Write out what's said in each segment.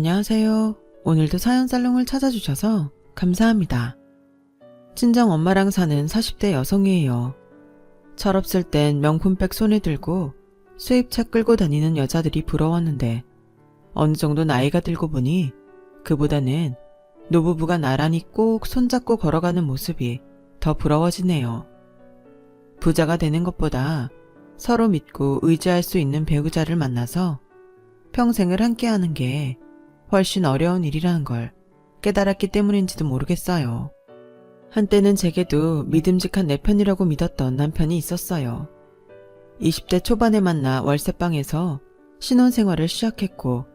안녕하세요. 오늘도 사연살롱을 찾아주셔서 감사합니다. 친정 엄마랑 사는 40대 여성이에요. 철없을 땐 명품백 손에 들고 수입차 끌고 다니는 여자들이 부러웠는데 어느 정도 나이가 들고 보니 그보다는 노부부가 나란히 꼭 손잡고 걸어가는 모습이 더 부러워지네요. 부자가 되는 것보다 서로 믿고 의지할 수 있는 배우자를 만나서 평생을 함께하는 게 훨씬 어려운 일이라는 걸 깨달았기 때문인지도 모르겠어요. 한때는 제게도 믿음직한 내 편이라고 믿었던 남편이 있었어요. 20대 초반에 만나 월세방에서 신혼생활을 시작했고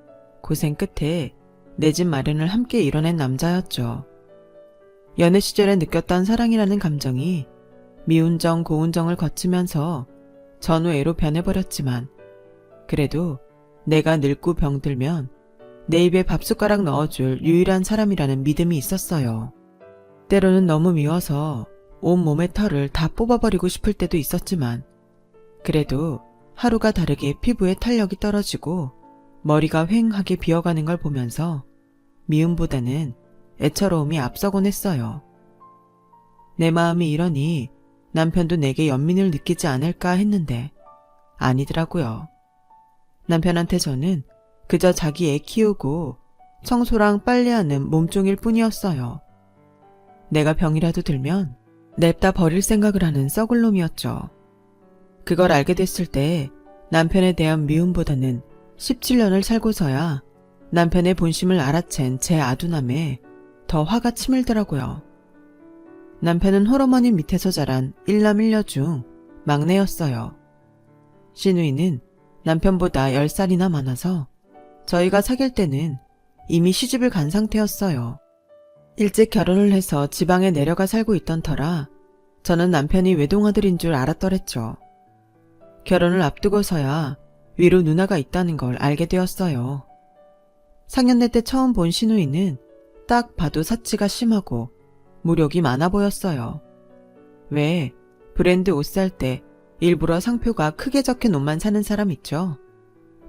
고생 끝에 내 집 마련을 함께 이뤄낸 남자였죠. 연애 시절에 느꼈던 사랑이라는 감정이 미운정 고운정을 거치면서 전우애로 변해버렸지만 그래도 내가 늙고 병들면 내 입에 밥숟가락 넣어줄 유일한 사람이라는 믿음이 있었어요. 때로는 너무 미워서 온몸의 털을 다 뽑아버리고 싶을 때도 있었지만 그래도 하루가 다르게 피부에 탄력이 떨어지고 머리가 휑하게 비어가는 걸 보면서 미움보다는 애처로움이 앞서곤 했어요. 내 마음이 이러니 남편도 내게 연민을 느끼지 않을까 했는데 아니더라고요. 남편한테 저는 그저 자기 애 키우고 청소랑 빨래하는 몸종일 뿐이었어요. 내가 병이라도 들면 냅다 버릴 생각을 하는 썩을 놈이었죠. 그걸 알게 됐을 때 남편에 대한 미움보다는 17년을 살고서야 남편의 본심을 알아챈 제 아두남에 더 화가 치밀더라고요. 남편은 홀어머니 밑에서 자란 일남 일녀 중 막내였어요. 시누이는 남편보다 10살이나 많아서 저희가 사귈 때는 이미 시집을 간 상태였어요. 일찍 결혼을 해서 지방에 내려가 살고 있던 터라 저는 남편이 외동아들인 줄 알았더랬죠. 결혼을 앞두고서야 위로 누나가 있다는 걸 알게 되었어요. 상견례 때 처음 본 시누이는 딱 봐도 사치가 심하고 무력이 많아 보였어요. 왜 브랜드 옷 살 때 일부러 상표가 크게 적힌 옷만 사는 사람 있죠?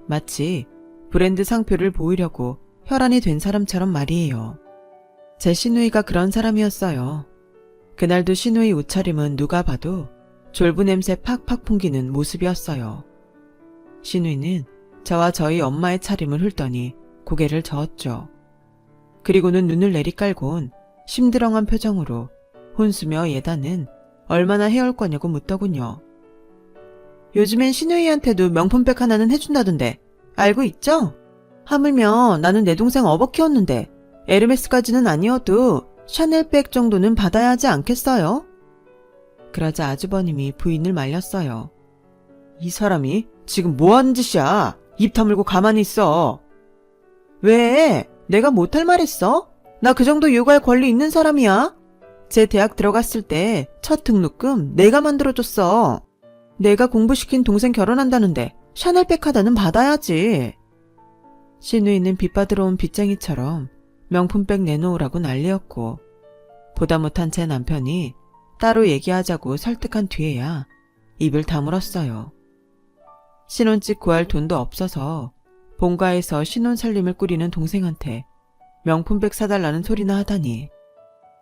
마치 브랜드 상표를 보이려고 혈안이 된 사람처럼 말이에요. 제 시누이가 그런 사람이었어요. 그날도 시누이 옷차림은 누가 봐도 졸부 냄새 팍팍 풍기는 모습이었어요. 시누이는 저와 저희 엄마의 차림을 훑더니 고개를 저었죠. 그리고는 눈을 내리깔곤 심드렁한 표정으로 혼수며 예다는 얼마나 해올 거냐고 묻더군요. 요즘엔 시누이한테도 명품백 하나는 해준다던데 알고 있죠? 하물며 나는 내 동생 어버 키웠는데 에르메스까지는 아니어도 샤넬백 정도는 받아야 하지 않겠어요? 그러자 아주버님이 부인을 말렸어요. 이 사람이 지금 뭐하는 짓이야? 입 다물고 가만히 있어. 왜? 내가 못할 말 했어? 나 그 정도 요구할 권리 있는 사람이야. 제 대학 들어갔을 때 첫 등록금 내가 만들어줬어. 내가 공부시킨 동생 결혼한다는데 샤넬백 하나는 받아야지. 시누이는 빚받으러 온 빚쟁이처럼 명품백 내놓으라고 난리였고 보다 못한 제 남편이 따로 얘기하자고 설득한 뒤에야 입을 다물었어요. 신혼집 구할 돈도 없어서 본가에서 신혼 살림을 꾸리는 동생한테 명품백 사달라는 소리나 하다니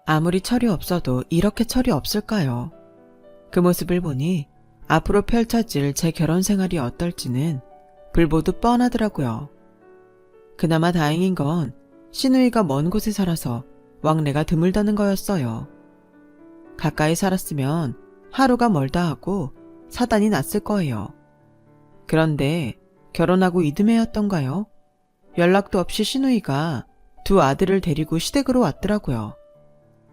아무리 철이 없어도 이렇게 철이 없을까요? 그 모습을 보니 앞으로 펼쳐질 제 결혼 생활이 어떨지는 불보듯 뻔하더라고요. 그나마 다행인 건 시누이가 먼 곳에 살아서 왕래가 드물다는 거였어요. 가까이 살았으면 하루가 멀다 하고 사단이 났을 거예요. 그런데 결혼하고 이듬해였던가요? 연락도 없이 시누이가 두 아들을 데리고 시댁으로 왔더라고요.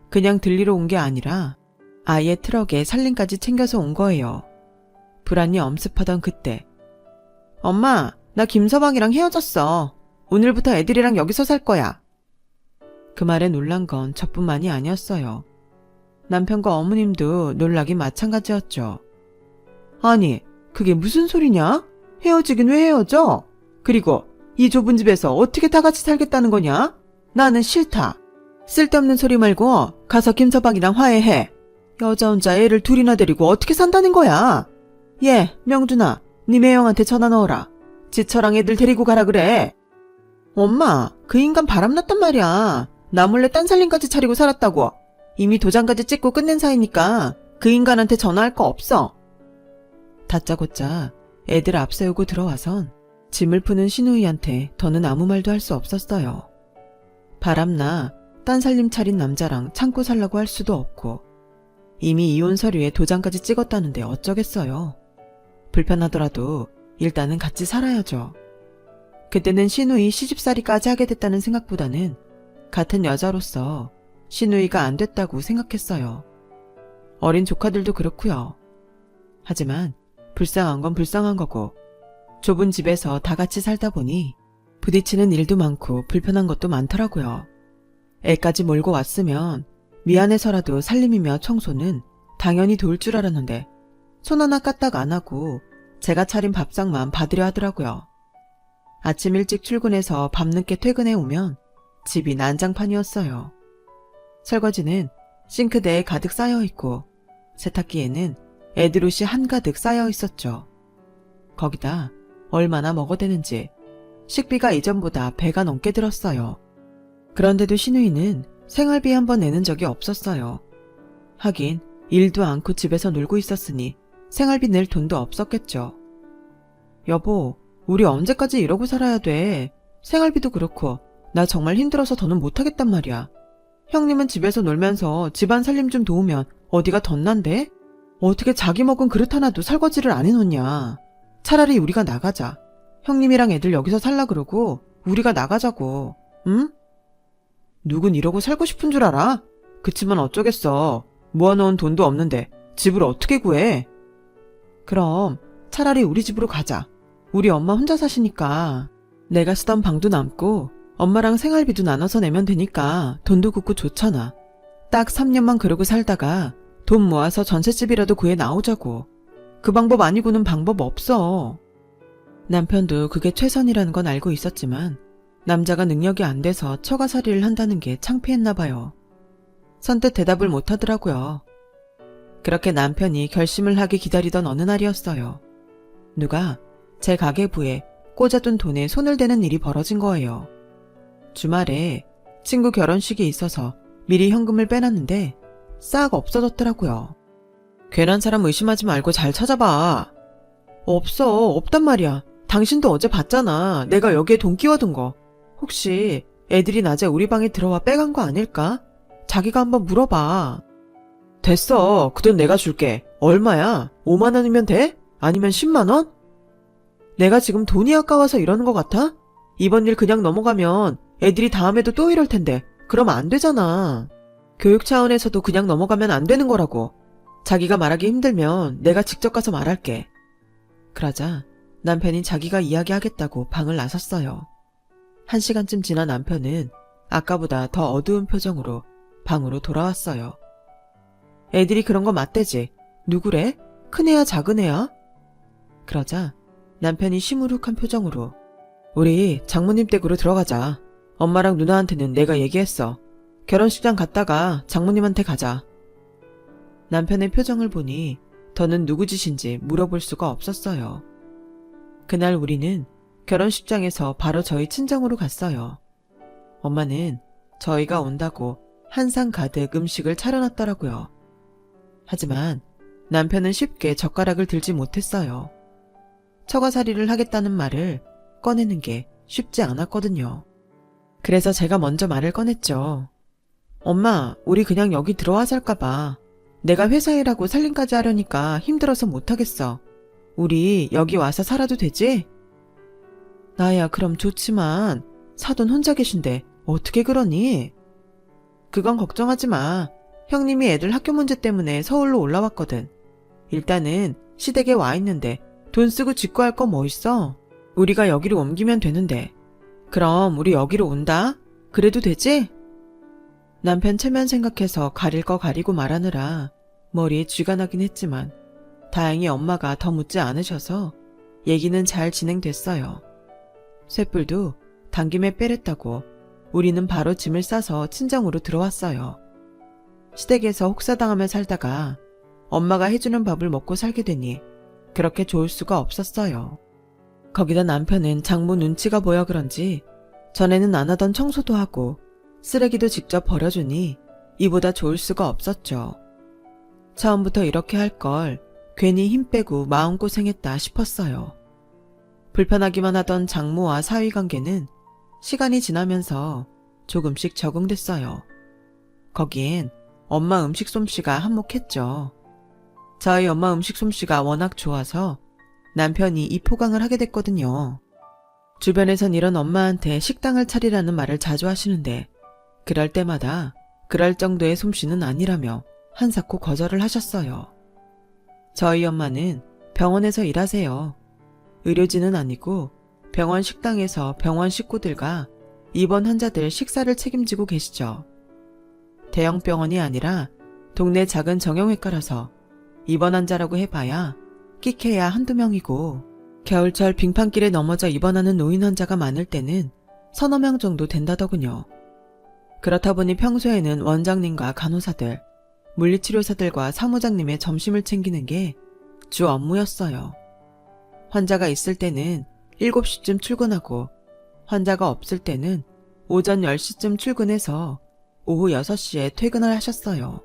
그냥 들리러 온 게 아니라 아예 트럭에 살림까지 챙겨서 온 거예요. 불안이 엄습하던 그때 엄마, 나 김서방이랑 헤어졌어. 오늘부터 애들이랑 여기서 살 거야. 그 말에 놀란 건 저뿐만이 아니었어요. 남편과 어머님도 놀라기 마찬가지였죠. 아니, 그게 무슨 소리냐? 헤어지긴 왜 헤어져? 그리고 이 좁은 집에서 어떻게 다 같이 살겠다는 거냐? 나는 싫다. 쓸데없는 소리 말고 가서 김서방이랑 화해해. 여자 혼자 애를 둘이나 데리고 어떻게 산다는 거야? 예, 명준아, 네 매형한테 전화 넣어라. 지처랑 애들 데리고 가라 그래. 엄마, 그 인간 바람났단 말이야. 나 몰래 딴 살림까지 차리고 살았다고. 이미 도장까지 찍고 끝낸 사이니까 그 인간한테 전화할 거 없어. 다짜고짜 애들 앞세우고 들어와선 짐을 푸는 신우이한테 더는 아무 말도 할 수 없었어요. 바람나 딴 살림 차린 남자랑 참고 살라고 할 수도 없고 이미 이혼 서류에 도장까지 찍었다는데 어쩌겠어요. 불편하더라도 일단은 같이 살아야죠. 그때는 신우이 시집살이까지 하게 됐다는 생각보다는 같은 여자로서 신우이가 안 됐다고 생각했어요. 어린 조카들도 그렇고요. 하지만 불쌍한 건 불쌍한 거고 좁은 집에서 다 같이 살다 보니 부딪히는 일도 많고 불편한 것도 많더라고요. 애까지 몰고 왔으면 미안해서라도 살림이며 청소는 당연히 도울 줄 알았는데 손 하나 까딱 안 하고 제가 차린 밥상만 받으려 하더라고요. 아침 일찍 출근해서 밤늦게 퇴근해 오면 집이 난장판이었어요. 설거지는 싱크대에 가득 쌓여있고 세탁기에는 애들 옷이 한가득 쌓여 있었죠. 거기다 얼마나 먹어대는지 식비가 이전보다 배가 넘게 들었어요. 그런데도 신우이는 생활비 한번 내는 적이 없었어요. 하긴 일도 않고 집에서 놀고 있었으니 생활비 낼 돈도 없었겠죠. 여보, 우리 언제까지 이러고 살아야 돼? 생활비도 그렇고 나 정말 힘들어서 더는 못하겠단 말이야. 형님은 집에서 놀면서 집안 살림 좀 도우면 어디가 덧난데? 어떻게 자기 먹은 그릇 하나도 설거지를 안 해놓냐. 차라리 우리가 나가자. 형님이랑 애들 여기서 살라 그러고 우리가 나가자고. 응? 누군 이러고 살고 싶은 줄 알아? 그치만 어쩌겠어. 모아놓은 돈도 없는데 집을 어떻게 구해? 그럼 차라리 우리 집으로 가자. 우리 엄마 혼자 사시니까 내가 쓰던 방도 남고 엄마랑 생활비도 나눠서 내면 되니까 돈도 굳고 좋잖아. 딱 3년만 그러고 살다가 돈 모아서 전셋집이라도 구해 나오자고. 그 방법 아니고는 방법 없어. 남편도 그게 최선이라는 건 알고 있었지만 남자가 능력이 안 돼서 처가살이를 한다는 게 창피했나 봐요. 선뜻 대답을 못 하더라고요. 그렇게 남편이 결심을 하기 기다리던 어느 날이었어요. 누가 제 가계부에 꽂아둔 돈에 손을 대는 일이 벌어진 거예요. 주말에 친구 결혼식이 있어서 미리 현금을 빼놨는데 싹 없어졌더라고요. 괜한 사람 의심하지 말고 잘 찾아봐. 없단 말이야. 당신도 어제 봤잖아. 내가 여기에 돈 끼워둔 거. 혹시 애들이 낮에 우리 방에 들어와 빼간 거 아닐까? 자기가 한번 물어봐. 됐어. 그 돈 내가 줄게. 얼마야? 5만 원이면 돼? 아니면 10만 원? 내가 지금 돈이 아까워서 이러는 것 같아? 이번 일 그냥 넘어가면 애들이 다음에도 또 이럴 텐데 그럼 안 되잖아. 교육 차원에서도 그냥 넘어가면 안 되는 거라고. 자기가 말하기 힘들면 내가 직접 가서 말할게. 그러자 남편이 자기가 이야기하겠다고 방을 나섰어요. 1시간쯤 지난 남편은 아까보다 더 어두운 표정으로 방으로 돌아왔어요. 애들이 그런 거 맞대지. 누구래? 큰애야 작은애야? 그러자 남편이 시무룩한 표정으로 우리 장모님 댁으로 들어가자. 엄마랑 누나한테는 내가 얘기했어. 결혼식장 갔다가 장모님한테 가자. 남편의 표정을 보니 더는 누구 짓인지 물어볼 수가 없었어요. 그날 우리는 결혼식장에서 바로 저희 친정으로 갔어요. 엄마는 저희가 온다고 한 상 가득 음식을 차려놨더라고요. 하지만 남편은 쉽게 젓가락을 들지 못했어요. 처가살이를 하겠다는 말을 꺼내는 게 쉽지 않았거든요. 그래서 제가 먼저 말을 꺼냈죠. 엄마, 우리 그냥 여기 들어와 살까봐. 내가 회사 일하고 살림까지 하려니까 힘들어서 못하겠어. 우리 여기 와서 살아도 되지? 나야 그럼 좋지만 사돈 혼자 계신데 어떻게 그러니? 그건 걱정하지 마. 형님이 애들 학교 문제 때문에 서울로 올라왔거든. 일단은 시댁에 와 있는데 돈 쓰고 짓고 할 거 뭐 있어? 우리가 여기로 옮기면 되는데. 그럼 우리 여기로 온다? 그래도 되지? 남편 체면 생각해서 가릴 거 가리고 말하느라 머리에 쥐가 나긴 했지만 다행히 엄마가 더 묻지 않으셔서 얘기는 잘 진행됐어요. 쇳불도 당김에 빼랬다고 우리는 바로 짐을 싸서 친정으로 들어왔어요. 시댁에서 혹사당하며 살다가 엄마가 해주는 밥을 먹고 살게 되니 그렇게 좋을 수가 없었어요. 거기다 남편은 장모 눈치가 보여 그런지 전에는 안 하던 청소도 하고 쓰레기도 직접 버려주니 이보다 좋을 수가 없었죠. 처음부터 이렇게 할 걸 괜히 힘 빼고 마음고생했다 싶었어요. 불편하기만 하던 장모와 사위 관계는 시간이 지나면서 조금씩 적응됐어요. 거기엔 엄마 음식 솜씨가 한몫했죠. 저희 엄마 음식 솜씨가 워낙 좋아서 남편이 이 포강을 하게 됐거든요. 주변에선 이런 엄마한테 식당을 차리라는 말을 자주 하시는데 그럴 때마다 그럴 정도의 솜씨는 아니라며 한사코 거절을 하셨어요. 저희 엄마는 병원에서 일하세요. 의료진은 아니고 병원 식당에서 병원 식구들과 입원 환자들 식사를 책임지고 계시죠. 대형 병원이 아니라 동네 작은 정형외과라서 입원 환자라고 해봐야 끼케야 한두 명이고 겨울철 빙판길에 넘어져 입원하는 노인 환자가 많을 때는 서너 명 정도 된다더군요. 그렇다 보니 평소에는 원장님과 간호사들, 물리치료사들과 사무장님의 점심을 챙기는 게 주 업무였어요. 환자가 있을 때는 7시쯤 출근하고 환자가 없을 때는 오전 10시쯤 출근해서 오후 6시에 퇴근을 하셨어요.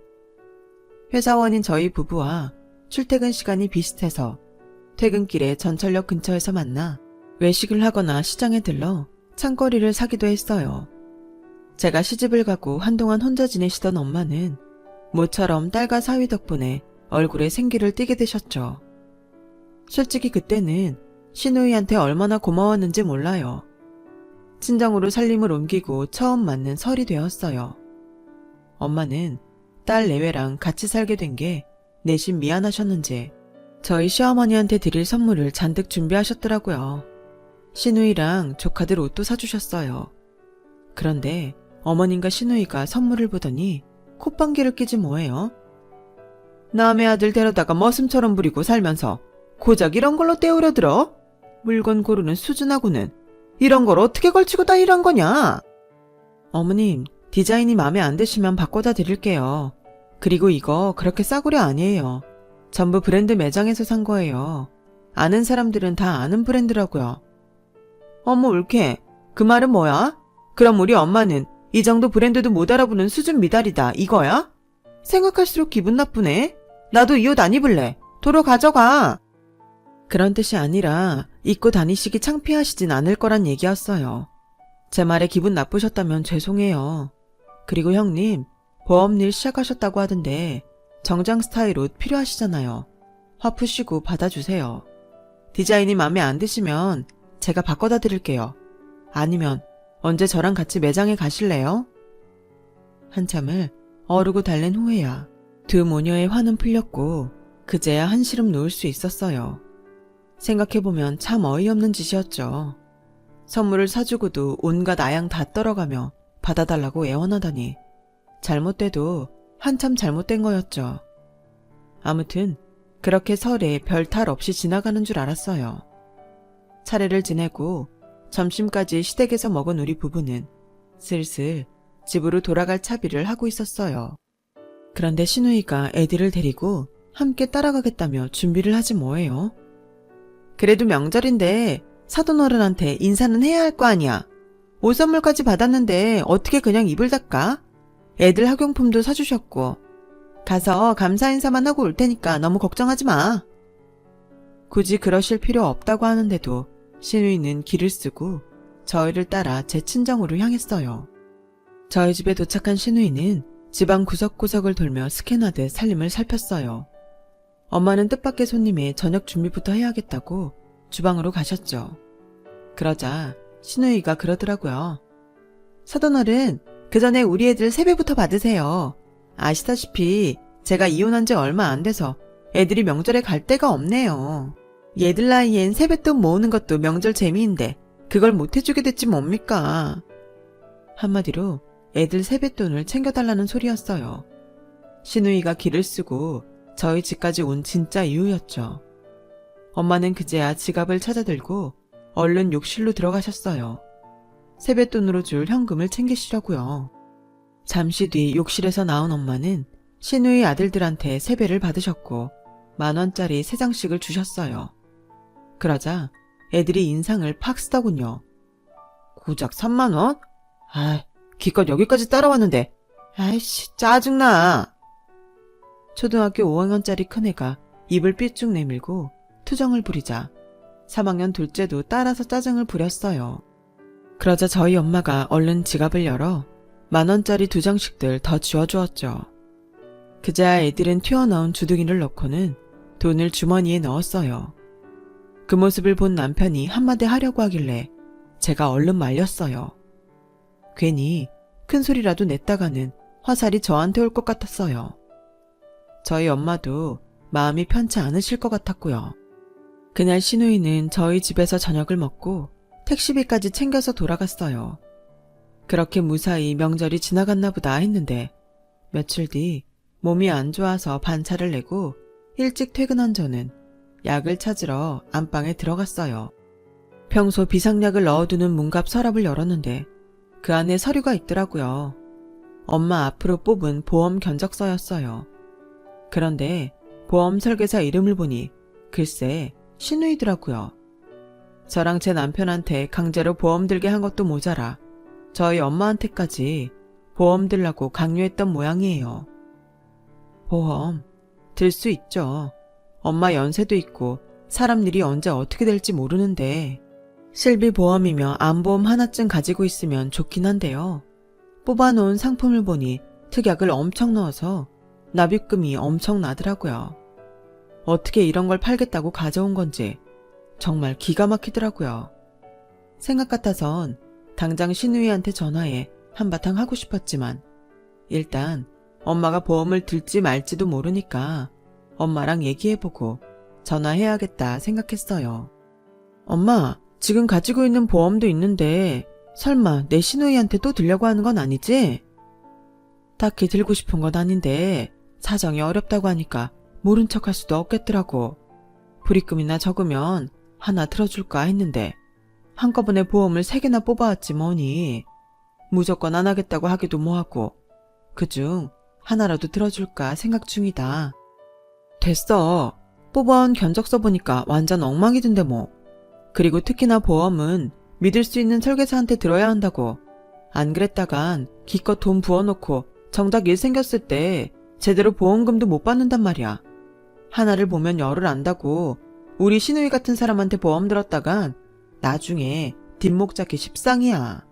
회사원인 저희 부부와 출퇴근 시간이 비슷해서 퇴근길에 전철역 근처에서 만나 외식을 하거나 시장에 들러 창거리를 사기도 했어요. 제가 시집을 가고 한동안 혼자 지내시던 엄마는 모처럼 딸과 사위 덕분에 얼굴에 생기를 띠게 되셨죠. 솔직히 그때는 시누이한테 얼마나 고마웠는지 몰라요. 친정으로 살림을 옮기고 처음 맞는 설이 되었어요. 엄마는 딸 내외랑 같이 살게 된 게 내심 미안하셨는지 저희 시어머니한테 드릴 선물을 잔뜩 준비하셨더라고요. 시누이랑 조카들 옷도 사주셨어요. 그런데 어머님과 시누이가 선물을 보더니 콧방귀를 끼지 뭐예요? 남의 아들 데려다가 머슴처럼 부리고 살면서 고작 이런 걸로 때우려 들어? 물건 고르는 수준하고는 이런 걸 어떻게 걸치고 다니란 거냐? 어머님, 디자인이 마음에 안 드시면 바꿔다 드릴게요. 그리고 이거 그렇게 싸구려 아니에요. 전부 브랜드 매장에서 산 거예요. 아는 사람들은 다 아는 브랜드라고요. 어머 옳게, 그 말은 뭐야? 그럼 우리 엄마는 이 정도 브랜드도 못 알아보는 수준 미달이다 이거야? 생각할수록 기분 나쁘네. 나도 이 옷 안 입을래. 도로 가져가. 그런 뜻이 아니라 입고 다니시기 창피하시진 않을 거란 얘기였어요. 제 말에 기분 나쁘셨다면 죄송해요. 그리고 형님, 보험일 시작하셨다고 하던데 정장 스타일 옷 필요하시잖아요. 화 푸시고 받아주세요. 디자인이 마음에 안 드시면 제가 바꿔다 드릴게요. 아니면 언제 저랑 같이 매장에 가실래요? 한참을 어르고 달랜 후에야 두 모녀의 화는 풀렸고 그제야 한시름 놓을 수 있었어요. 생각해보면 참 어이없는 짓이었죠. 선물을 사주고도 온갖 아양 다 떨어가며 받아달라고 애원하다니 잘못돼도 한참 잘못된 거였죠. 아무튼 그렇게 설에 별 탈 없이 지나가는 줄 알았어요. 차례를 지내고 점심까지 시댁에서 먹은 우리 부부는 슬슬 집으로 돌아갈 차비를 하고 있었어요. 그런데 시누이가 애들을 데리고 함께 따라가겠다며 준비를 하지 뭐예요? 그래도 명절인데 사돈어른한테 인사는 해야 할 거 아니야. 옷 선물까지 받았는데 어떻게 그냥 입을 닦아? 애들 학용품도 사주셨고 가서 감사 인사만 하고 올 테니까 너무 걱정하지 마. 굳이 그러실 필요 없다고 하는데도 시누이는 길을 쓰고 저희를 따라 제 친정으로 향했어요. 저희 집에 도착한 시누이는 집안 구석구석을 돌며 스캔하듯 살림을 살폈어요. 엄마는 뜻밖의 손님의 저녁 준비부터 해야겠다고 주방으로 가셨죠. 그러자 시누이가 그러더라고요. 사돈어른, 그 전에 우리 애들 세배부터 받으세요. 아시다시피 제가 이혼한 지 얼마 안 돼서 애들이 명절에 갈 데가 없네요. 얘들 나이엔 세뱃돈 모으는 것도 명절 재미인데 그걸 못 해주게 됐지 뭡니까. 한마디로 애들 세뱃돈을 챙겨달라는 소리였어요. 시누이가 길을 쓰고 저희 집까지 온 진짜 이유였죠. 엄마는 그제야 지갑을 찾아들고 얼른 욕실로 들어가셨어요. 세뱃돈으로 줄 현금을 챙기시려고요. 잠시 뒤 욕실에서 나온 엄마는 시누이 아들들한테 세배를 받으셨고 10,000원짜리 3장씩을 주셨어요. 그러자 애들이 인상을 팍 쓰더군요. 고작 3만 원? 아, 기껏 여기까지 따라왔는데. 아이씨, 짜증나. 초등학교 5학년짜리 큰애가 입을 삐쭉 내밀고 투정을 부리자 3학년 둘째도 따라서 짜증을 부렸어요. 그러자 저희 엄마가 얼른 지갑을 열어 10,000원짜리 2장씩들 더 쥐어주었죠. 그제야 애들은 튀어나온 주둥이를 넣고는 돈을 주머니에 넣었어요. 그 모습을 본 남편이 한마디 하려고 하길래 제가 얼른 말렸어요. 괜히 큰 소리라도 냈다가는 화살이 저한테 올 것 같았어요. 저희 엄마도 마음이 편치 않으실 것 같았고요. 그날 시누이는 저희 집에서 저녁을 먹고 택시비까지 챙겨서 돌아갔어요. 그렇게 무사히 명절이 지나갔나 보다 했는데 며칠 뒤 몸이 안 좋아서 반차를 내고 일찍 퇴근한 저는 약을 찾으러 안방에 들어갔어요. 평소 비상약을 넣어두는 문갑 서랍을 열었는데 그 안에 서류가 있더라고요. 엄마 앞으로 뽑은 보험 견적서였어요. 그런데 보험 설계사 이름을 보니 글쎄 시누이더라고요. 저랑 제 남편한테 강제로 보험 들게 한 것도 모자라 저희 엄마한테까지 보험 들라고 강요했던 모양이에요. 보험 들 수 있죠. 엄마 연세도 있고 사람 일이 언제 어떻게 될지 모르는데 실비보험이며 암보험 하나쯤 가지고 있으면 좋긴 한데요. 뽑아놓은 상품을 보니 특약을 엄청 넣어서 납입금이 엄청 나더라고요. 어떻게 이런 걸 팔겠다고 가져온 건지 정말 기가 막히더라고요. 생각 같아선 당장 시누이한테 전화해 한바탕 하고 싶었지만 일단 엄마가 보험을 들지 말지도 모르니까 엄마랑 얘기해보고 전화해야겠다 생각했어요. 엄마, 지금 가지고 있는 보험도 있는데 설마 내 시누이한테 또 들려고 하는 건 아니지? 딱히 들고 싶은 건 아닌데 사정이 어렵다고 하니까 모른 척할 수도 없겠더라고. 불입금이나 적으면 하나 들어줄까 했는데 한꺼번에 보험을 3개나 뽑아왔지 뭐니. 무조건 안 하겠다고 하기도 뭐하고 그중 하나라도 들어줄까 생각 중이다. 됐어. 뽑아온 견적서 보니까 완전 엉망이던데 뭐. 그리고 특히나 보험은 믿을 수 있는 설계사한테 들어야 한다고. 안 그랬다간 기껏 돈 부어놓고 정작 일 생겼을 때 제대로 보험금도 못 받는단 말이야. 하나를 보면 열을 안다고 우리 시누이 같은 사람한테 보험 들었다간 나중에 뒷목 잡기 십상이야.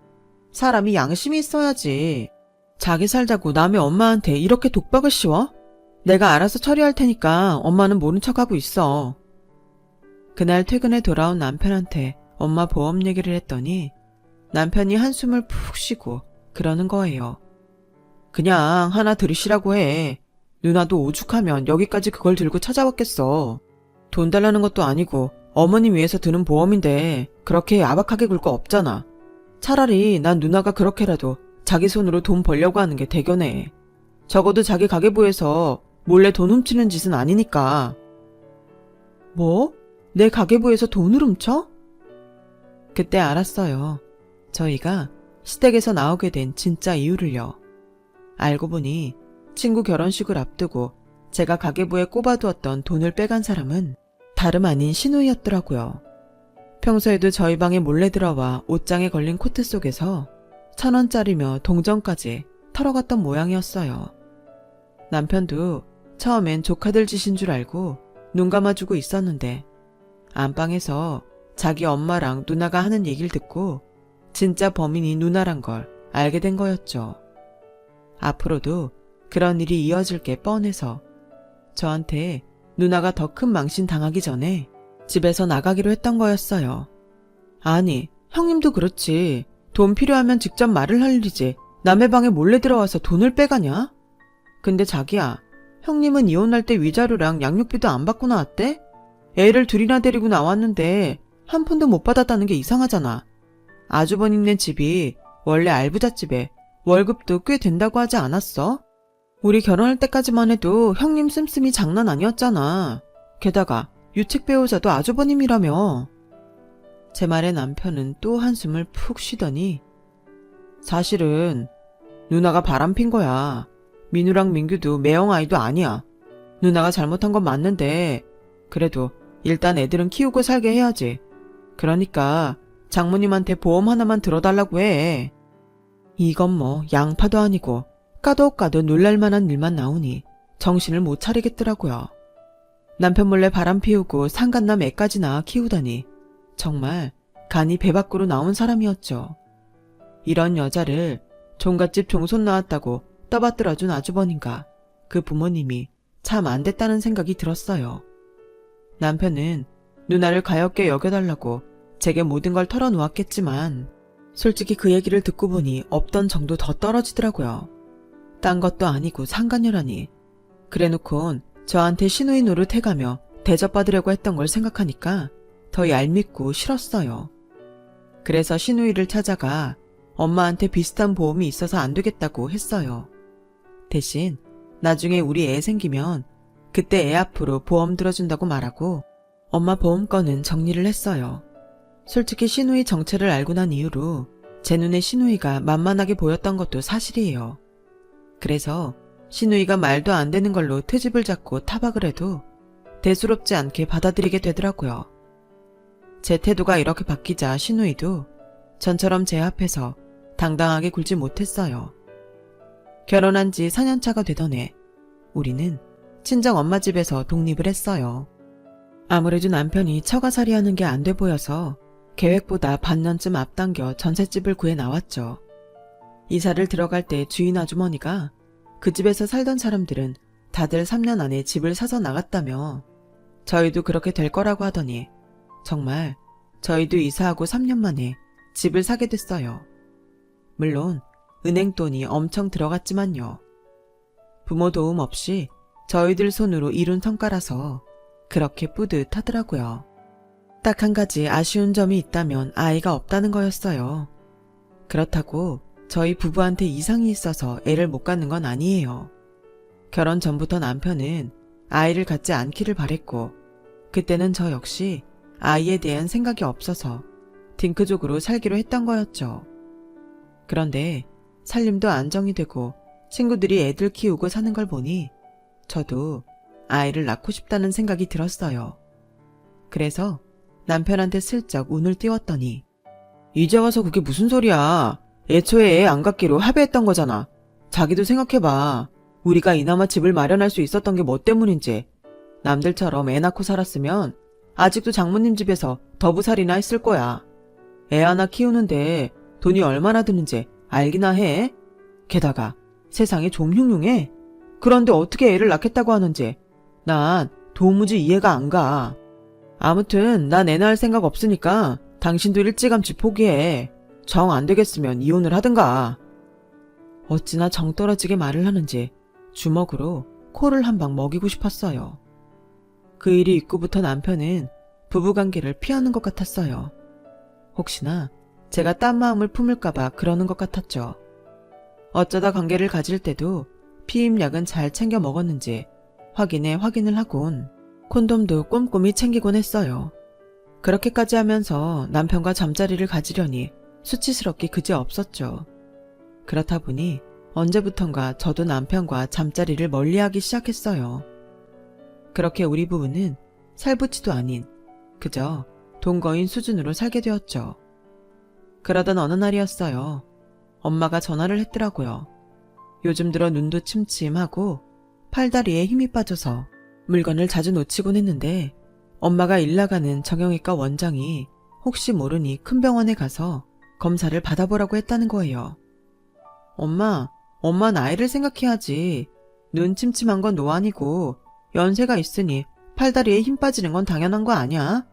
사람이 양심이 있어야지. 자기 살자고 남의 엄마한테 이렇게 독박을 씌워? 내가 알아서 처리할 테니까 엄마는 모른 척하고 있어. 그날 퇴근에 돌아온 남편한테 엄마 보험 얘기를 했더니 남편이 한숨을 푹 쉬고 그러는 거예요. 그냥 하나 들으시라고 해. 누나도 오죽하면 여기까지 그걸 들고 찾아왔겠어. 돈 달라는 것도 아니고 어머님 위해서 드는 보험인데 그렇게 야박하게 굴 거 없잖아. 차라리 난 누나가 그렇게라도 자기 손으로 돈 벌려고 하는 게 대견해. 적어도 자기 가계부에서 몰래 돈 훔치는 짓은 아니니까. 뭐? 내 가계부에서 돈을 훔쳐? 그때 알았어요. 저희가 시댁에서 나오게 된 진짜 이유를요. 알고 보니 친구 결혼식을 앞두고 제가 가계부에 꼽아두었던 돈을 빼간 사람은 다름 아닌 시누이였더라고요. 평소에도 저희 방에 몰래 들어와 옷장에 걸린 코트 속에서 1,000원짜리며 동전까지 털어갔던 모양이었어요. 남편도 처음엔 조카들 짓인 줄 알고 눈 감아주고 있었는데 안방에서 자기 엄마랑 누나가 하는 얘기를 듣고 진짜 범인이 누나란 걸 알게 된 거였죠. 앞으로도 그런 일이 이어질 게 뻔해서 저한테 누나가 더 큰 망신 당하기 전에 집에서 나가기로 했던 거였어요. 아니, 형님도 그렇지. 돈 필요하면 직접 말을 할 일이지. 남의 방에 몰래 들어와서 돈을 빼가냐? 근데 자기야, 형님은 이혼할 때 위자료랑 양육비도 안 받고 나왔대? 애를 둘이나 데리고 나왔는데 한 푼도 못 받았다는 게 이상하잖아. 아주버님네 집이 원래 알부잣집에 월급도 꽤 된다고 하지 않았어? 우리 결혼할 때까지만 해도 형님 씀씀이 장난 아니었잖아. 게다가 유책 배우자도 아주버님이라며. 제 말에 남편은 또 한숨을 푹 쉬더니 사실은 누나가 바람핀 거야. 민우랑 민규도 매형 아이도 아니야. 누나가 잘못한 건 맞는데 그래도 일단 애들은 키우고 살게 해야지. 그러니까 장모님한테 보험 하나만 들어달라고 해. 이건 뭐 양파도 아니고 까도 까도 놀랄만한 일만 나오니 정신을 못 차리겠더라고요. 남편 몰래 바람 피우고 상간남 애까지 낳아 키우다니 정말 간이 배 밖으로 나온 사람이었죠. 이런 여자를 종갓집 종손 나왔다고 떠받들어준 아주버님과 그 부모님이 참 안 됐다는 생각이 들었어요. 남편은 누나를 가엾게 여겨달라고 제게 모든 걸 털어놓았겠지만 솔직히 그 얘기를 듣고 보니 없던 정도 더 떨어지더라고요. 딴 것도 아니고 상간녀라니. 그래놓곤 저한테 시누이 노릇 해가며 대접받으려고 했던 걸 생각하니까 더 얄밉고 싫었어요. 그래서 시누이를 찾아가 엄마한테 비슷한 보험이 있어서 안 되겠다고 했어요. 대신 나중에 우리 애 생기면 그때 애 앞으로 보험 들어준다고 말하고 엄마 보험건은 정리를 했어요. 솔직히 시누이 정체를 알고 난 이후로 제 눈에 시누이가 만만하게 보였던 것도 사실이에요. 그래서 시누이가 말도 안 되는 걸로 트집을 잡고 타박을 해도 대수롭지 않게 받아들이게 되더라고요. 제 태도가 이렇게 바뀌자 시누이도 전처럼 제 앞에서 당당하게 굴지 못했어요. 결혼한 지 4년차가 되던 해 우리는 친정 엄마 집에서 독립을 했어요. 아무래도 남편이 처가살이하는 게 안 돼 보여서 계획보다 반년쯤 앞당겨 전셋집을 구해 나왔죠. 이사를 들어갈 때 주인 아주머니가 그 집에서 살던 사람들은 다들 3년 안에 집을 사서 나갔다며 저희도 그렇게 될 거라고 하더니 정말 저희도 이사하고 3년 만에 집을 사게 됐어요. 물론 은행 돈이 엄청 들어갔지만요. 부모 도움 없이 저희들 손으로 이룬 성과라서 그렇게 뿌듯하더라고요. 딱 한 가지 아쉬운 점이 있다면 아이가 없다는 거였어요. 그렇다고 저희 부부한테 이상이 있어서 애를 못 갖는 건 아니에요. 결혼 전부터 남편은 아이를 갖지 않기를 바랬고 그때는 저 역시 아이에 대한 생각이 없어서 딩크족으로 살기로 했던 거였죠. 그런데 살림도 안정이 되고 친구들이 애들 키우고 사는 걸 보니 저도 아이를 낳고 싶다는 생각이 들었어요. 그래서 남편한테 슬쩍 운을 띄웠더니 이제 와서 그게 무슨 소리야. 애초에 애 안 갖기로 합의했던 거잖아. 자기도 생각해봐. 우리가 이나마 집을 마련할 수 있었던 게 뭐 때문인지. 남들처럼 애 낳고 살았으면 아직도 장모님 집에서 더부살이나 했을 거야. 애 하나 키우는데 돈이 얼마나 드는지 알기나 해? 게다가 세상이 좀 흉흉해. 그런데 어떻게 애를 낳겠다고 하는지 난 도무지 이해가 안 가. 아무튼 난 애 낳을 생각 없으니까 당신도 일찌감치 포기해. 정 안 되겠으면 이혼을 하든가. 어찌나 정 떨어지게 말을 하는지 주먹으로 코를 한 방 먹이고 싶었어요. 그 일이 있고부터 남편은 부부관계를 피하는 것 같았어요. 혹시나 제가 딴 마음을 품을까봐 그러는 것 같았죠. 어쩌다 관계를 가질 때도 피임약은 잘 챙겨 먹었는지 확인을 하곤 콘돔도 꼼꼼히 챙기곤 했어요. 그렇게까지 하면서 남편과 잠자리를 가지려니 수치스럽기 그지없었죠. 그렇다 보니 언제부턴가 저도 남편과 잠자리를 멀리하기 시작했어요. 그렇게 우리 부부는 살부치도 아닌 그저 동거인 수준으로 살게 되었죠. 그러던 어느 날이었어요. 엄마가 전화를 했더라고요. 요즘 들어 눈도 침침하고 팔다리에 힘이 빠져서 물건을 자주 놓치곤 했는데 엄마가 일 나가는 정형외과 원장이 혹시 모르니 큰 병원에 가서 검사를 받아보라고 했다는 거예요. 엄마 나이를 생각해야지. 눈 침침한 건 노안이고 연세가 있으니 팔다리에 힘 빠지는 건 당연한 거 아니야?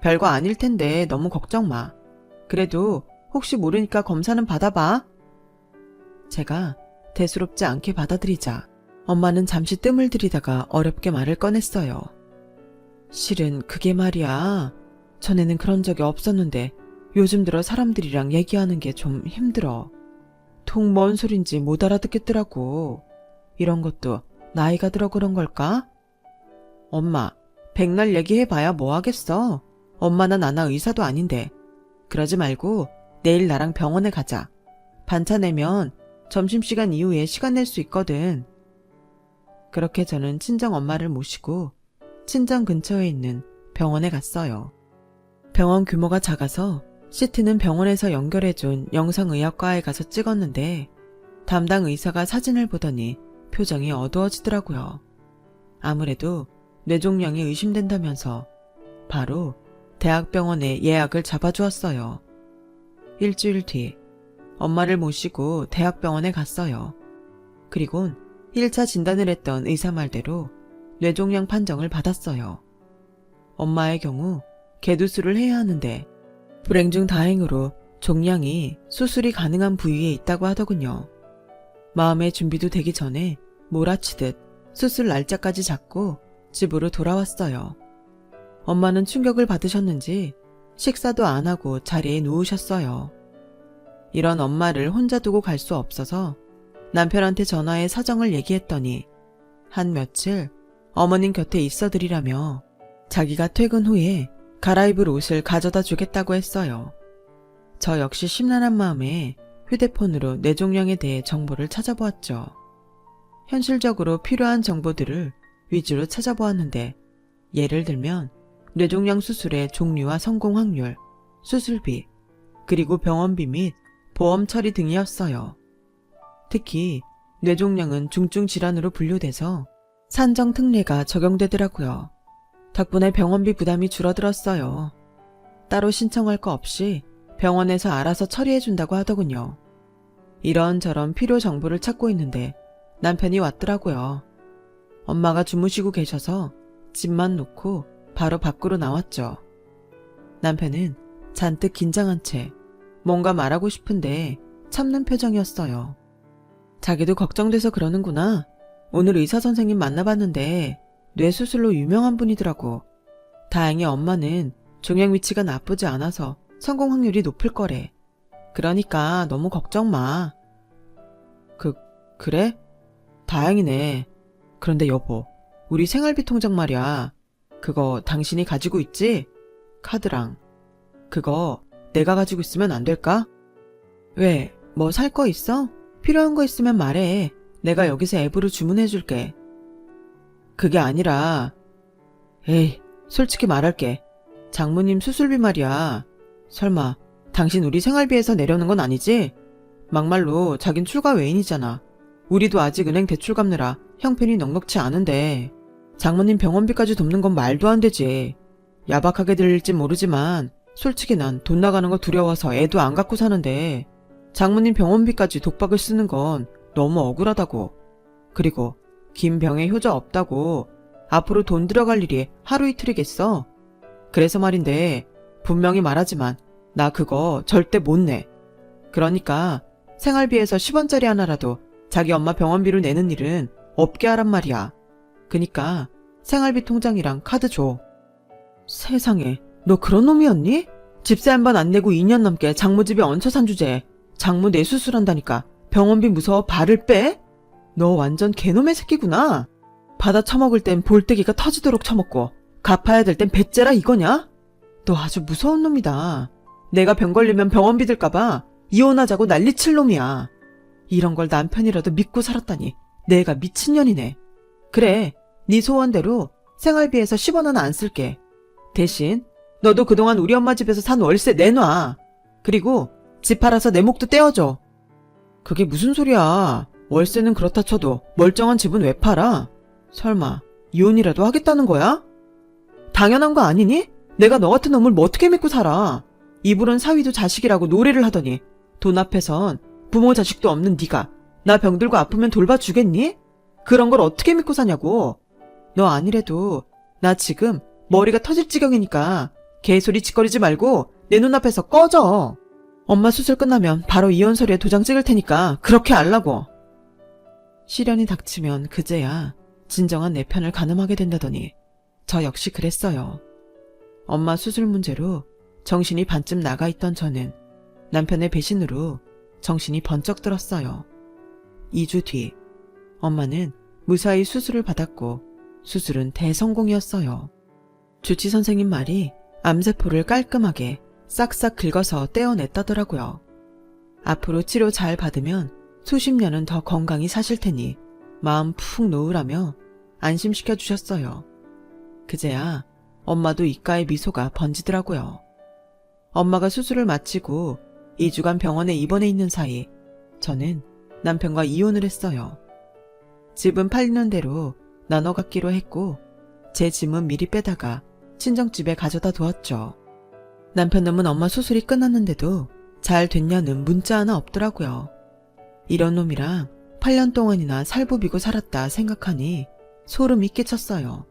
별거 아닐 텐데 너무 걱정 마. 그래도 혹시 모르니까 검사는 받아봐. 제가 대수롭지 않게 받아들이자 엄마는 잠시 뜸을 들이다가 어렵게 말을 꺼냈어요. 실은 그게 말이야. 전에는 그런 적이 없었는데 요즘 들어 사람들이랑 얘기하는 게 좀 힘들어. 통 뭔 소린지 못 알아듣겠더라고. 이런 것도 나이가 들어 그런 걸까? 엄마, 백날 얘기해봐야 뭐 하겠어. 엄마나 나나 의사도 아닌데. 그러지 말고 내일 나랑 병원에 가자. 반차 내면 점심시간 이후에 시간 낼 수 있거든. 그렇게 저는 친정 엄마를 모시고 친정 근처에 있는 병원에 갔어요. 병원 규모가 작아서 CT는 병원에서 연결해준 영상의학과에 가서 찍었는데 담당 의사가 사진을 보더니 표정이 어두워지더라고요. 아무래도 뇌종양이 의심된다면서 바로 대학병원에 예약을 잡아주었어요. 일주일 뒤 엄마를 모시고 대학병원에 갔어요. 그리곤 1차 진단을 했던 의사 말대로 뇌종양 판정을 받았어요. 엄마의 경우 개두술을 해야 하는데 불행 중 다행으로 종양이 수술이 가능한 부위에 있다고 하더군요. 마음의 준비도 되기 전에 몰아치듯 수술 날짜까지 잡고 집으로 돌아왔어요. 엄마는 충격을 받으셨는지 식사도 안 하고 자리에 누우셨어요. 이런 엄마를 혼자 두고 갈 수 없어서 남편한테 전화해 사정을 얘기했더니 한 며칠 어머님 곁에 있어드리라며 자기가 퇴근 후에 갈아입을 옷을 가져다 주겠다고 했어요. 저 역시 심란한 마음에 휴대폰으로 뇌종양에 대해 정보를 찾아보았죠. 현실적으로 필요한 정보들을 위주로 찾아보았는데 예를 들면 뇌종양 수술의 종류와 성공 확률, 수술비, 그리고 병원비 및 보험 처리 등이었어요. 특히 뇌종양은 중증 질환으로 분류돼서 산정 특례가 적용되더라고요. 덕분에 병원비 부담이 줄어들었어요. 따로 신청할 거 없이 병원에서 알아서 처리해준다고 하더군요. 이런저런 필요 정보를 찾고 있는데 남편이 왔더라고요. 엄마가 주무시고 계셔서 집만 놓고 바로 밖으로 나왔죠. 남편은 잔뜩 긴장한 채 뭔가 말하고 싶은데 참는 표정이었어요. 자기도 걱정돼서 그러는구나. 오늘 의사 선생님 만나봤는데 뇌수술로 유명한 분이더라고. 다행히 엄마는 종양 위치가 나쁘지 않아서 성공 확률이 높을 거래. 그러니까 너무 걱정 마. 그래? 다행이네. 그런데 여보, 우리 생활비 통장 말이야. 그거 당신이 가지고 있지? 카드랑. 그거 내가 가지고 있으면 안 될까? 왜? 뭐 살 거 있어? 필요한 거 있으면 말해. 내가 여기서 앱으로 주문해줄게. 그게 아니라, 에이, 솔직히 말할게. 장모님 수술비 말이야. 설마 당신 우리 생활비에서 내려는 건 아니지? 막말로 자긴 출가 외인이잖아. 우리도 아직 은행 대출 갚느라 형편이 넉넉치 않은데 장모님 병원비까지 돕는 건 말도 안 되지. 야박하게 들릴진 모르지만 솔직히 난 돈 나가는 거 두려워서 애도 안 갖고 사는데 장모님 병원비까지 독박을 쓰는 건 너무 억울하다고. 그리고 긴 병에 효자 없다고 앞으로 돈 들어갈 일이 하루 이틀이겠어. 그래서 말인데 분명히 말하지만 나 그거 절대 못 내. 그러니까 생활비에서 10원짜리 하나라도 자기 엄마 병원비로 내는 일은 없게 하란 말이야. 그니까 생활비 통장이랑 카드 줘. 세상에, 너 그런 놈이었니? 집세 한 번 안 내고 2년 넘게 장모 집에 얹혀 산 주제에 장모 뇌수술한다니까 병원비 무서워 발을 빼? 너 완전 개놈의 새끼구나. 받아 처먹을 땐 볼때기가 터지도록 처먹고 갚아야 될 땐 배째라 이거냐? 너 아주 무서운 놈이다. 내가 병 걸리면 병원비 들까봐 이혼하자고 난리칠 놈이야. 이런 걸 남편이라도 믿고 살았다니 내가 미친년이네. 그래, 네 소원대로 생활비에서 10원 하나 안 쓸게. 대신 너도 그동안 우리 엄마 집에서 산 월세 내놔. 그리고 집 팔아서 내 목도 떼어줘. 그게 무슨 소리야. 월세는 그렇다 쳐도 멀쩡한 집은 왜 팔아? 설마 이혼이라도 하겠다는 거야? 당연한 거 아니니? 내가 너 같은 놈을 뭐 어떻게 믿고 살아. 이불은 사위도 자식이라고 노래를 하더니 돈 앞에선 부모 자식도 없는 네가 나 병들고 아프면 돌봐주겠니? 그런 걸 어떻게 믿고 사냐고. 너 아니래도 나 지금 머리가 터질 지경이니까 개소리 짓거리지 말고 내 눈앞에서 꺼져. 엄마 수술 끝나면 바로 이혼 서류에 도장 찍을 테니까 그렇게 알라고. 시련이 닥치면 그제야 진정한 내 편을 가늠하게 된다더니 저 역시 그랬어요. 엄마 수술 문제로 정신이 반쯤 나가 있던 저는 남편의 배신으로 정신이 번쩍 들었어요. 2주 뒤 엄마는 무사히 수술을 받았고 수술은 대성공이었어요. 주치 선생님 말이 암세포를 깔끔하게 싹싹 긁어서 떼어냈다더라고요. 앞으로 치료 잘 받으면 수십 년은 더 건강히 사실 테니 마음 푹 놓으라며 안심시켜 주셨어요. 그제야 엄마도 입가에 미소가 번지더라고요. 엄마가 수술을 마치고 2주간 병원에 입원해 있는 사이 저는 남편과 이혼을 했어요. 집은 팔리는 대로 나눠 갖기로 했고 제 짐은 미리 빼다가 친정집에 가져다 두었죠. 남편 놈은 엄마 수술이 끝났는데도 잘 됐냐는 문자 하나 없더라고요. 이런 놈이랑 8년 동안이나 살부비고 살았다 생각하니 소름이 끼쳤어요.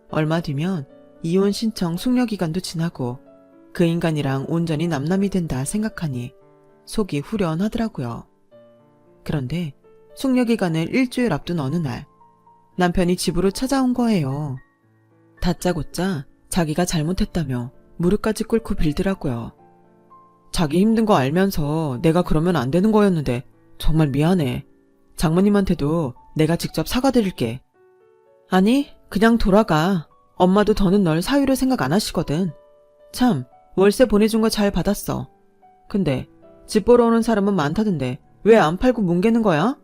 얼마 뒤면 이혼 신청 숙려기간도 지나고 그 인간이랑 온전히 남남이 된다 생각하니 속이 후련하더라고요. 그런데 숙려기간을 일주일 앞둔 어느 날 남편이 집으로 찾아온 거예요. 다짜고짜 자기가 잘못했다며 무릎까지 꿇고 빌더라고요. 자기 힘든 거 알면서 내가 그러면 안 되는 거였는데 정말 미안해. 장모님한테도 내가 직접 사과드릴게. 아니, 그냥 돌아가. 엄마도 더는 널 사위로 생각 안 하시거든. 참, 월세 보내준 거 잘 받았어. 근데 집 보러 오는 사람은 많다던데 왜 안 팔고 뭉개는 거야?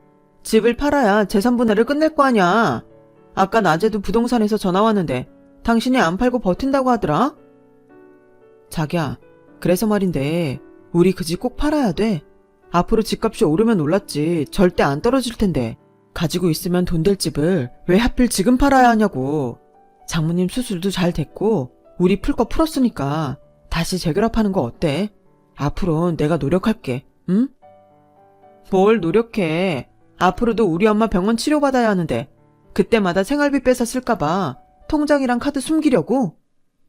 집을 팔아야 재산분할을 끝낼 거 아냐. 아까 낮에도 부동산에서 전화 왔는데 당신이 안 팔고 버틴다고 하더라. 자기야, 그래서 말인데 우리 그 집 꼭 팔아야 돼. 앞으로 집값이 오르면 올랐지 절대 안 떨어질 텐데 가지고 있으면 돈 될 집을 왜 하필 지금 팔아야 하냐고. 장모님 수술도 잘 됐고 우리 풀 거 풀었으니까 다시 재결합하는 거 어때? 앞으로는 내가 노력할게. 응? 뭘 노력해. 앞으로도 우리 엄마 병원 치료받아야 하는데 그때마다 생활비 뺏어 쓸까봐 통장이랑 카드 숨기려고?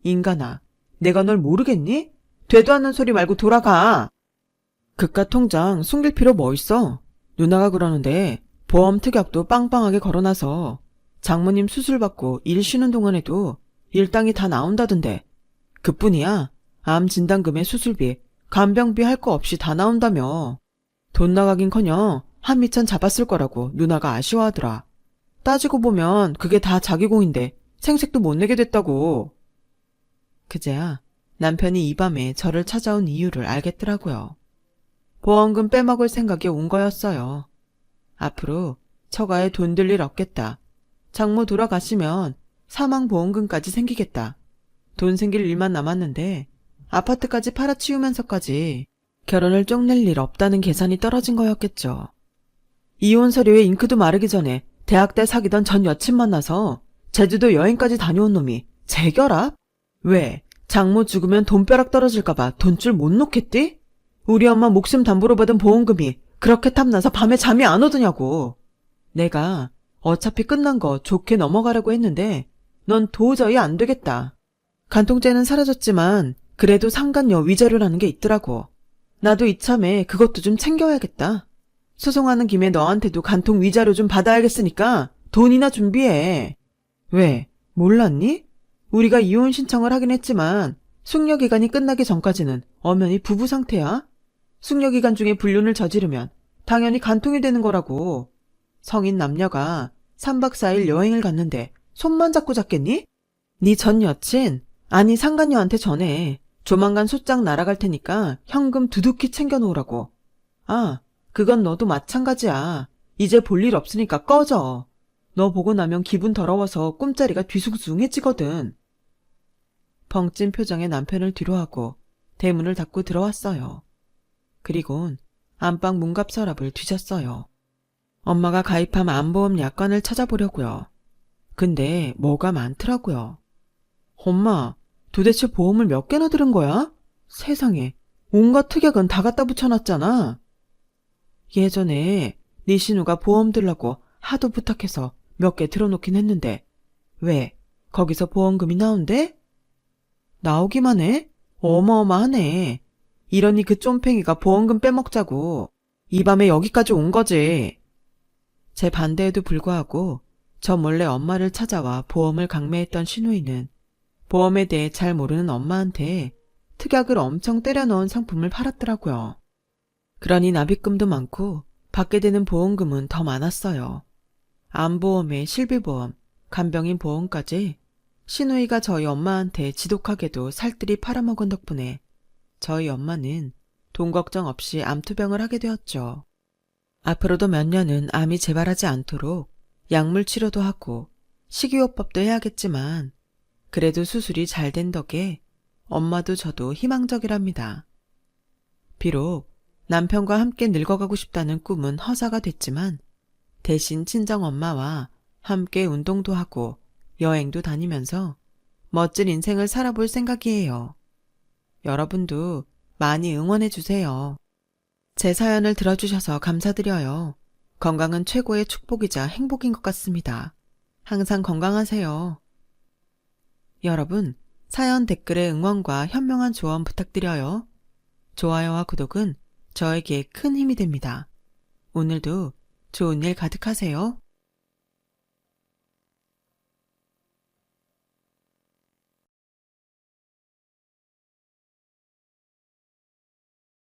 인간아, 내가 널 모르겠니? 되도 않는 소리 말고 돌아가. 그깟 통장 숨길 필요 뭐 있어? 누나가 그러는데 보험 특약도 빵빵하게 걸어놔서 장모님 수술 받고 일 쉬는 동안에도 일당이 다 나온다던데. 그뿐이야. 암 진단금에 수술비, 간병비 할 거 없이 다 나온다며. 돈 나가긴커녕 한미천 잡았을 거라고 누나가 아쉬워하더라. 따지고 보면 그게 다 자기 공인데 생색도 못 내게 됐다고. 그제야 남편이 이 밤에 저를 찾아온 이유를 알겠더라고요. 보험금 빼먹을 생각에 온 거였어요. 앞으로 처가에 돈 들 일 없겠다. 장모 돌아가시면 사망보험금까지 생기겠다. 돈 생길 일만 남았는데 아파트까지 팔아치우면서까지 결혼을 쪽낼 일 없다는 계산이 떨어진 거였겠죠. 이혼 서류에 잉크도 마르기 전에 대학 때 사귀던 전 여친 만나서 제주도 여행까지 다녀온 놈이 재결합? 왜? 장모 죽으면 돈벼락 떨어질까봐 돈줄 못 놓겠디? 우리 엄마 목숨 담보로 받은 보험금이 그렇게 탐나서 밤에 잠이 안 오더냐고. 내가 어차피 끝난 거 좋게 넘어가려고 했는데 넌 도저히 안 되겠다. 간통죄는 사라졌지만 그래도 상간녀 위자료라는 게 있더라고. 나도 이참에 그것도 좀 챙겨야겠다. 소송하는 김에 너한테도 간통 위자료 좀 받아야겠으니까 돈이나 준비해. 왜? 몰랐니? 우리가 이혼 신청을 하긴 했지만 숙려기간이 끝나기 전까지는 엄연히 부부 상태야. 숙려기간 중에 불륜을 저지르면 당연히 간통이 되는 거라고. 성인 남녀가 3박 4일 여행을 갔는데 손만 잡고 잡겠니? 네 전 여친, 아니 상간녀한테 전해. 조만간 소장 날아갈 테니까 현금 두둑히 챙겨놓으라고. 아, 그건 너도 마찬가지야. 이제 볼 일 없으니까 꺼져. 너 보고 나면 기분 더러워서 꿈자리가 뒤숭숭해지거든. 벙찐 표정의 남편을 뒤로하고 대문을 닫고 들어왔어요. 그리곤 안방 문갑 서랍을 뒤졌어요. 엄마가 가입한 암보험 약관을 찾아보려고요. 근데 뭐가 많더라고요. 엄마, 도대체 보험을 몇 개나 들은 거야? 세상에, 온갖 특약은 다 갖다 붙여놨잖아. 예전에 네 신우가 보험 들라고 하도 부탁해서 몇 개 들어놓긴 했는데 왜? 거기서 보험금이 나온대? 나오기만 해? 어마어마하네. 이러니 그 쫌팽이가 보험금 빼먹자고 이 밤에 여기까지 온 거지. 제 반대에도 불구하고 저 몰래 엄마를 찾아와 보험을 강매했던 신우이는 보험에 대해 잘 모르는 엄마한테 특약을 엄청 때려 넣은 상품을 팔았더라고요. 그러니 납입금도 많고 받게 되는 보험금은 더 많았어요. 암보험에 실비보험, 간병인 보험까지 신우이가 저희 엄마한테 지독하게도 살뜰히 팔아먹은 덕분에 저희 엄마는 돈 걱정 없이 암투병을 하게 되었죠. 앞으로도 몇 년은 암이 재발하지 않도록 약물 치료도 하고 식이요법도 해야겠지만 그래도 수술이 잘 된 덕에 엄마도 저도 희망적이랍니다. 비록 남편과 함께 늙어가고 싶다는 꿈은 허사가 됐지만 대신 친정엄마와 함께 운동도 하고 여행도 다니면서 멋진 인생을 살아볼 생각이에요. 여러분도 많이 응원해주세요. 제 사연을 들어주셔서 감사드려요. 건강은 최고의 축복이자 행복인 것 같습니다. 항상 건강하세요. 여러분, 사연 댓글에 응원과 현명한 조언 부탁드려요. 좋아요와 구독은 저에게 큰 힘이 됩니다. 오늘도 좋은 일 가득하세요.